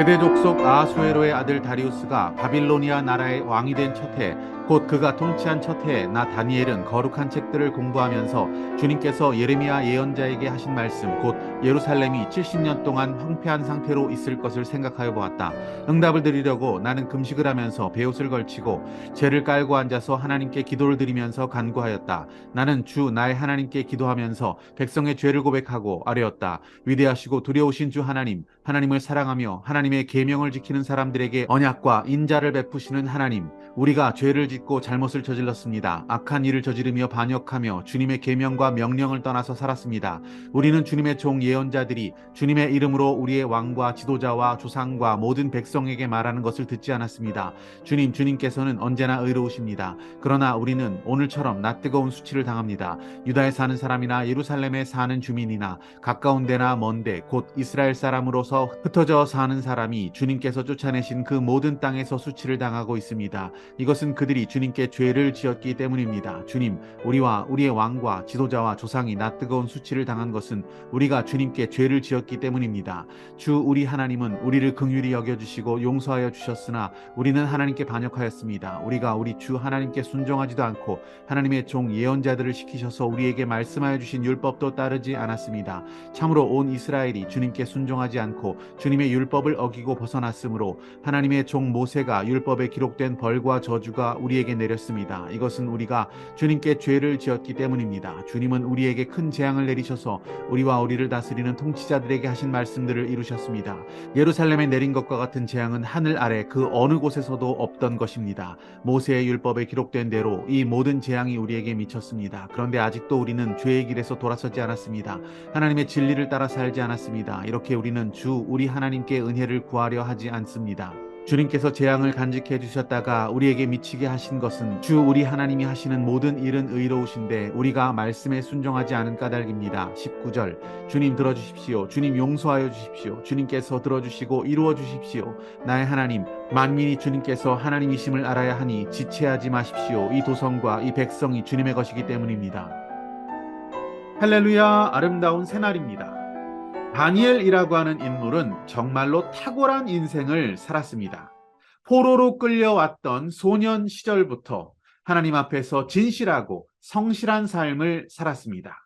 메대 족속 아하수에로의 아들 다리우스가 바빌로니아 나라의 왕이 된 첫 해, 곧 그가 통치한 첫 해에 나 다니엘은 거룩한 책들을 공부하면서 주님께서 예레미야 예언자에게 하신 말씀, 곧 예루살렘이 70년 동안 황폐한 상태로 있을 것을 생각하여 보았다. 응답을 드리려고 나는 금식을 하면서 베옷을 걸치고 죄를 깔고 앉아서 하나님께 기도를 드리면서 간구하였다. 나는 주 나의 하나님께 기도하면서 백성의 죄를 고백하고 아뢰었다. 위대하시고 두려우신 주 하나님, 하나님을 사랑하며 하나님의 계명을 지키는 사람들에게 언약과 인자를 베푸시는 하나님, 우리가 죄를 짓고 잘못을 저질렀습니다. 악한 일을 저지르며 반역하며 주님의 계명과 명령을 떠나서 살았습니다. 우리는 주님의 종 예언자들이 주님의 이름으로 우리의 왕과 지도자와 조상과 모든 백성에게 말하는 것을 듣지 않았습니다. 주님께서는 언제나 의로우십니다. 그러나 우리는 오늘처럼 낯뜨거운 수치를 당합니다. 유다에 사는 사람이나 예루살렘에 사는 주민이나 가까운 데나 먼데 곧 이스라엘 사람으로서 흩어져 사는 사람이 주님께서 쫓아내신 그 모든 땅에서 수치를 당하고 있습니다. 이것은 그들이 주님께 죄를 지었기 때문입니다. 주님, 우리와 우리의 왕과 지도자와 조상이 낯뜨거운 수치를 당한 것은 우리가 주님께 죄를 지었기 때문입니다. 주 우리 하나님은 우리를 긍휼히 여겨주시고 용서하여 주셨으나 우리는 하나님께 반역하였습니다. 우리가 우리 주 하나님께 순종하지도 않고 하나님의 종 예언자들을 시키셔서 우리에게 말씀하여 주신 율법도 따르지 않았습니다. 참으로 온 이스라엘이 주님께 순종하지 않고 주님의 율법을 어기고 벗어났으므로 하나님의 종 모세가 율법에 기록된 벌과 저주가 우리에게 내렸습니다. 이것은 우리가 주님께 죄를 지었기 때문입니다. 주님은 우리에게 큰 재앙을 내리셔서 우리와 우리를 다스리는 통치자들에게 하신 말씀들을 이루셨습니다. 예루살렘에 내린 것과 같은 재앙은 하늘 아래 그 어느 곳에서도 없던 것입니다. 모세의 율법에 기록된 대로 이 모든 재앙이 우리에게 미쳤습니다. 그런데 아직도 우리는 죄의 길에서 돌아서지 않았습니다. 하나님의 진리를 따라 살지 않았습니다. 이렇게 우리는 주 우리 하나님께 은혜를 구하려 하지 않습니다. 주님께서 재앙을 간직해 주셨다가 우리에게 미치게 하신 것은 주 우리 하나님이 하시는 모든 일은 의로우신데 우리가 말씀에 순종하지 않은 까닭입니다. 19절 주님 들어주십시오. 주님 용서하여 주십시오. 주님께서 들어주시고 이루어 주십시오. 나의 하나님, 만민이 주님께서 하나님이심을 알아야 하니 지체하지 마십시오. 이 도성과 이 백성이 주님의 것이기 때문입니다. 할렐루야, 아름다운 새날입니다. 다니엘이라고 하는 인물은 정말로 탁월한 인생을 살았습니다. 포로로 끌려왔던 소년 시절부터 하나님 앞에서 진실하고 성실한 삶을 살았습니다.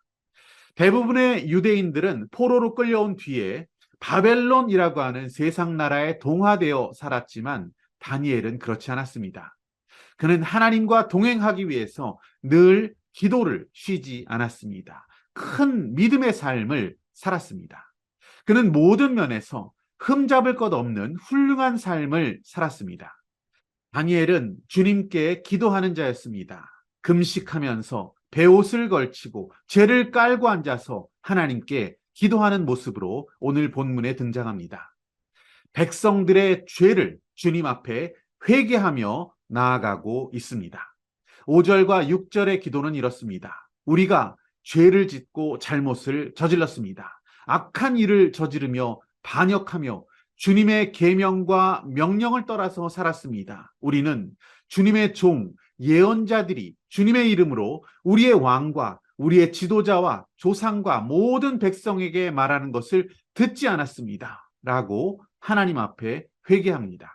대부분의 유대인들은 포로로 끌려온 뒤에 바벨론이라고 하는 세상 나라에 동화되어 살았지만 다니엘은 그렇지 않았습니다. 그는 하나님과 동행하기 위해서 늘 기도를 쉬지 않았습니다. 큰 믿음의 삶을 살았습니다. 그는 모든 면에서 흠잡을 것 없는 훌륭한 삶을 살았습니다. 다니엘은 주님께 기도하는 자였습니다. 금식하면서 베옷을 걸치고 죄를 깔고 앉아서 하나님께 기도하는 모습으로 오늘 본문에 등장합니다. 백성들의 죄를 주님 앞에 회개하며 나아가고 있습니다. 5절과 6절의 기도는 이렇습니다. 우리가 죄를 짓고 잘못을 저질렀습니다. 악한 일을 저지르며 반역하며 주님의 계명과 명령을 떠나서 살았습니다. 우리는 주님의 종 예언자들이 주님의 이름으로 우리의 왕과 우리의 지도자와 조상과 모든 백성에게 말하는 것을 듣지 않았습니다. 라고 하나님 앞에 회개합니다.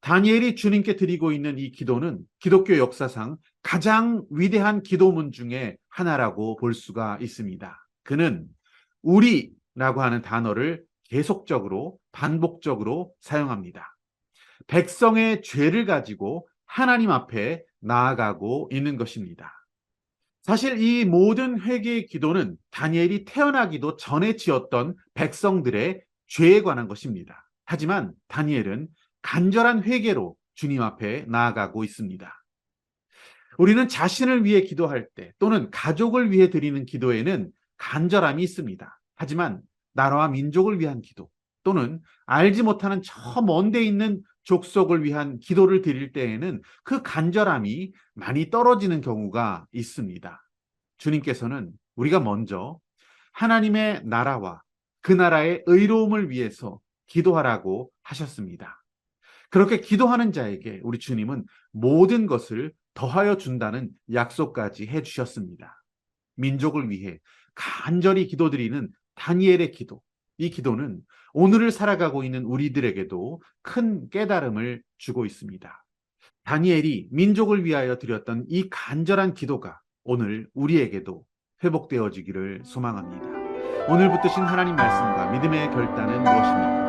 다니엘이 주님께 드리고 있는 이 기도는 기독교 역사상 가장 위대한 기도문 중에 하나라고 볼 수가 있습니다. 그는 우리라고 하는 단어를 계속적으로 반복적으로 사용합니다. 백성의 죄를 가지고 하나님 앞에 나아가고 있는 것입니다. 사실 이 모든 회개의 기도는 다니엘이 태어나기도 전에 지었던 백성들의 죄에 관한 것입니다. 하지만 다니엘은 간절한 회개로 주님 앞에 나아가고 있습니다. 우리는 자신을 위해 기도할 때 또는 가족을 위해 드리는 기도에는 간절함이 있습니다. 하지만 나라와 민족을 위한 기도 또는 알지 못하는 저 먼 데 있는 족속을 위한 기도를 드릴 때에는 그 간절함이 많이 떨어지는 경우가 있습니다. 주님께서는 우리가 먼저 하나님의 나라와 그 나라의 의로움을 위해서 기도하라고 하셨습니다. 그렇게 기도하는 자에게 우리 주님은 모든 것을 더하여 준다는 약속까지 해주셨습니다. 민족을 위해 간절히 기도드리는 다니엘의 기도, 이 기도는 오늘을 살아가고 있는 우리들에게도 큰 깨달음을 주고 있습니다. 다니엘이 민족을 위하여 드렸던 이 간절한 기도가 오늘 우리에게도 회복되어지기를 소망합니다. 오늘 붙드신 하나님 말씀과 믿음의 결단은 무엇입니까?